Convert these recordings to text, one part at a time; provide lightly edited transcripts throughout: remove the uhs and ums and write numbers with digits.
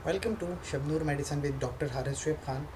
Welcome to Shabnoor medicine with doctor Haris Shoaib Khan.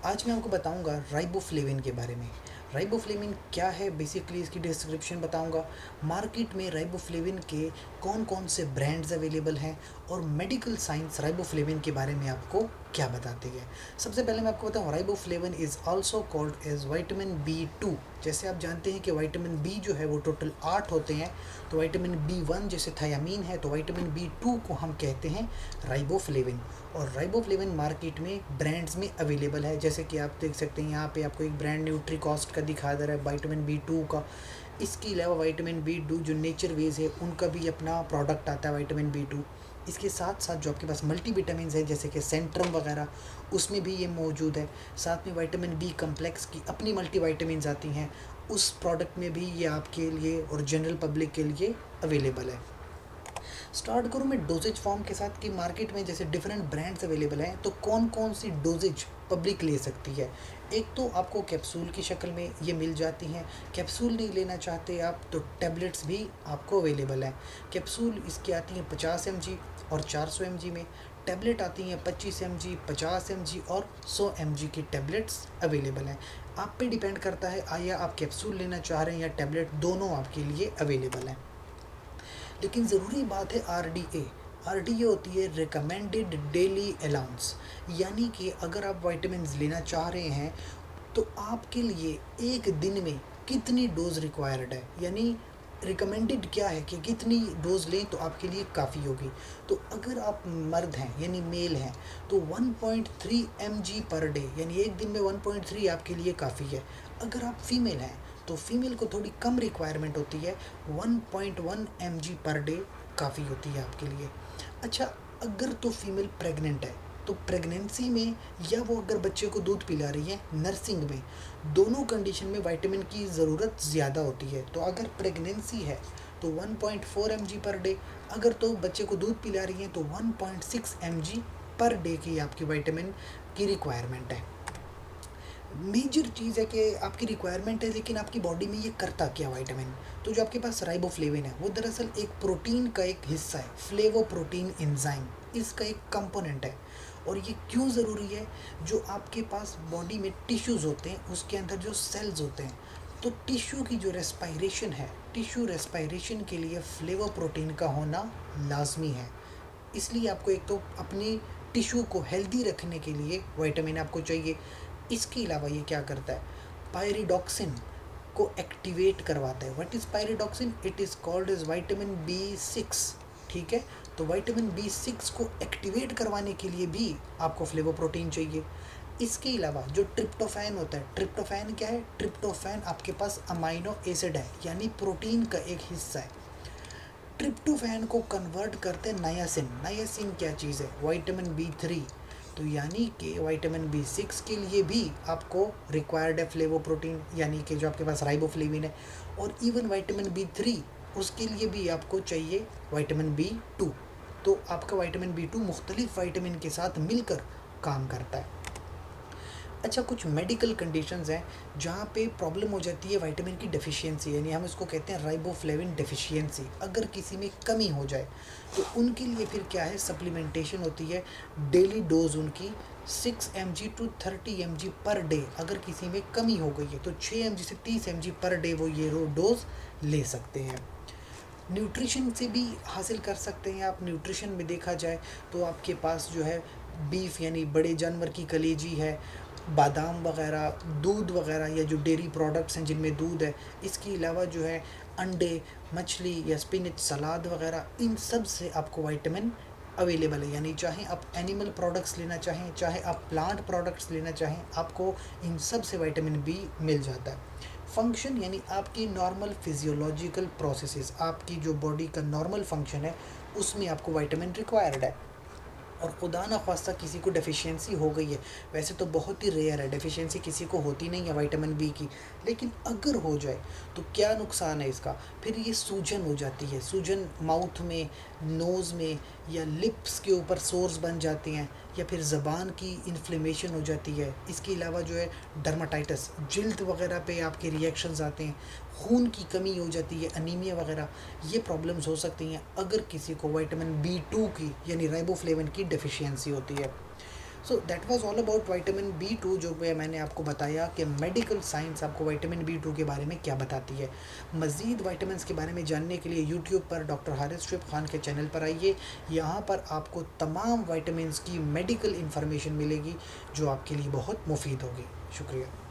आज मैं आपको बताऊंगा राइबोफ्लेविन के बारे में। राइबोफ्लेविन क्या है, बेसिकली इसकी डिस्क्रिप्शन बताऊंगा। मार्केट में राइबोफ्लेविन के कौन कौन से ब्रांड्स अवेलेबल हैं और मेडिकल साइंस राइबोफ्लेविन के बारे में आपको क्या बताती है। सबसे पहले मैं आपको बताऊँ, riboflavin is also called as vitamin B2। जैसे आप जानते हैं कि विटामिन बी जो है वो टोटल 8 होते हैं, तो विटामिन B1 जैसे थायामीन है, तो विटामिन B2 को हम कहते हैं राइबोफ्लेविन। और राइबोफ्लेविन मार्केट में ब्रांड्स में अवेलेबल है, जैसे कि आप देख सकते हैं यहाँ पे आपको एक ब्रांड न्यूट्रीकॉस्ट का दिखा दे रहा है विटामिन B2 का। इसके अलावा विटामिन B2 जो नेचर वेज है उनका भी अपना प्रोडक्ट आता है विटामिन B2। इसके साथ साथ जो आपके पास मल्टी विटामिन है जैसे कि सेंट्रम वगैरह, उसमें भी ये मौजूद है। साथ में विटामिन B कम्प्लेक्स की अपनी मल्टी विटामिन आती हैं, उस प्रोडक्ट में भी ये आपके लिए और जनरल पब्लिक के लिए अवेलेबल है। स्टार्ट करूँ मैं डोजेज फॉर्म के साथ कि मार्केट में जैसे डिफरेंट ब्रांड्स अवेलेबल हैं, तो कौन कौन सी डोजेज पब्लिक ले सकती है। एक तो आपको कैप्सूल की शक्ल में ये मिल जाती हैं। कैप्सूल नहीं लेना चाहते आप तो टैबलेट्स भी आपको अवेलेबल हैं। कैप्सूल इसकी आती हैं 50 mg और 400 mg में। टैबलेट आती हैं 25 mg, 50 mg और 100 mg की टैबलेट्स अवेलेबल हैं। आप पे डिपेंड करता है आया आप कैप्सूल लेना चाह रहे हैं या टैबलेट, दोनों आपके लिए अवेलेबल हैं। लेकिन ज़रूरी बात है RDA होती है रिकमेंडेड डेली अलाउंस, यानी कि अगर आप विटामिन लेना चाह रहे हैं तो आपके लिए एक दिन में कितनी डोज रिक्वायर्ड है, यानी रिकमेंडेड क्या है कि कितनी डोज लें तो आपके लिए काफ़ी होगी। तो अगर आप मर्द हैं यानी मेल हैं तो 1.3 mg पर डे, यानी एक दिन में 1.3 आपके लिए काफ़ी है। अगर आप फीमेल हैं तो फीमेल को थोड़ी कम रिक्वायरमेंट होती है, 1.1 mg पर डे काफ़ी होती है आपके लिए। अच्छा, अगर तो फीमेल प्रेग्नेंट है तो प्रेगनेंसी में या वो अगर बच्चे को दूध पिला रही है नर्सिंग में, दोनों कंडीशन में विटामिन की ज़रूरत ज़्यादा होती है। तो अगर प्रेगनेंसी है तो 1.4 mg पर डे, अगर तो बच्चे को दूध पिला रही है तो 1.6 mg पर डे की आपकी विटामिन की रिक्वायरमेंट है। मेजर चीज़ है कि आपकी रिक्वायरमेंट है, लेकिन आपकी बॉडी में ये करता क्या विटामिन। तो जो आपके पास राइबोफ्लेविन है वो दरअसल एक प्रोटीन का एक हिस्सा है, फ्लेवोप्रोटीन एंजाइम इसका एक कंपोनेंट है। और ये क्यों ज़रूरी है, जो आपके पास बॉडी में टिश्यूज़ होते हैं उसके अंदर जो सेल्स होते हैं, तो टिश्यू की जो रेस्पायरेशन है, टिश्यू रेस्पायरेशन के लिए फ्लेवोप्रोटीन का होना लाजमी है। इसलिए आपको एक तो अपनी टिश्यू को हेल्दी रखने के लिए विटामिन आपको चाहिए। इसके अलावा ये क्या करता है, पायरिडॉक्सिन को एक्टिवेट करवाता है। What is pyridoxine? It is called as vitamin B6। ठीक है, तो विटामिन B6 को एक्टिवेट करवाने के लिए भी आपको फ्लेवोप्रोटीन चाहिए। इसके अलावा जो ट्रिप्टोफैन होता है, ट्रिप्टोफैन क्या है? ट्रिप्टोफैन आपके पास अमाइनो एसिड है, यानी प्रोटीन का एक हिस्सा है। ट्रिप्टोफैन को कन्वर्ट करते हैं नायासिन। नायासिन क्या चीज़ है? Vitamin B3। तो यानी कि विटामिन B6 के लिए भी आपको रिक्वायर्ड है फ्लेवोप्रोटीन, यानी कि जो आपके पास राइबोफ्लेविन है। और इवन विटामिन B3 उसके लिए भी आपको चाहिए विटामिन B2। तो आपका विटामिन B2 मुख्तलिफ विटामिन के साथ मिलकर काम करता है। अच्छा, कुछ मेडिकल कंडीशंस हैं जहाँ पे प्रॉब्लम हो जाती है विटामिन की डेफिशिएंसी, यानी हम इसको कहते हैं राइबोफ्लेविन डेफिशिएंसी। अगर किसी में कमी हो जाए तो उनके लिए फिर क्या है, सप्लीमेंटेशन होती है। डेली डोज उनकी 6 mg to 30 mg per day. अगर किसी में कमी हो गई है तो 6 mg से 30 mg पर डे वो ये डोज ले सकते हैं। न्यूट्रिशन से भी हासिल कर सकते हैं आप। न्यूट्रिशन में देखा जाए तो आपके पास जो है बीफ यानी बड़े जानवर की कलेजी है, बादाम वगैरह, दूध वगैरह या जो डेयरी प्रोडक्ट्स हैं जिनमें दूध है, इसके अलावा जो है अंडे, मछली या स्पिनच, सलाद वगैरह, इन सब से आपको विटामिन अवेलेबल है। यानी चाहे आप एनिमल प्रोडक्ट्स लेना चाहें, चाहे आप प्लांट प्रोडक्ट्स लेना चाहें, आपको इन सब से विटामिन B मिल जाता है। फंक्शन यानी आपकी नॉर्मल फिजियोलॉजिकल प्रोसेसेस, आपकी जो बॉडी का नॉर्मल फंक्शन है उसमें आपको विटामिन रिक्वायर्ड है। और खुदा ना ख्वास्ता किसी को डेफिशिएंसी हो गई है, वैसे तो बहुत ही रेयर है, डेफिशिएंसी किसी को होती नहीं है विटामिन B की, लेकिन अगर हो जाए तो क्या नुकसान है इसका, फिर ये सूजन हो जाती है। सूजन माउथ में, नोज़ में या लिप्स के ऊपर सोर्स बन जाती हैं, या फिर ज़बान की इन्फ्लेमेशन हो जाती है। इसके अलावा जो है डर्माटाइटिस, जिल्द वगैरह पे आपके रिएक्शंस आते हैं। खून की कमी हो जाती है, अनीमिया वगैरह ये प्रॉब्लम्स हो सकती हैं अगर किसी को विटामिन B2 की यानी राइबोफ्लेविन की डेफिशिएंसी होती है। So that was all about vitamin B2, जो मैंने आपको बताया कि मेडिकल साइंस आपको विटामिन B2 के बारे में क्या बताती है। मज़ीद विटामिन के बारे में जानने के लिए यूट्यूब पर डॉक्टर हारिस शुएब खान के चैनल पर आइए। यहाँ पर आपको तमाम विटामिन की मेडिकल इन्फॉर्मेशन मिलेगी जो आपके लिए बहुत मुफीद होगी। शुक्रिया।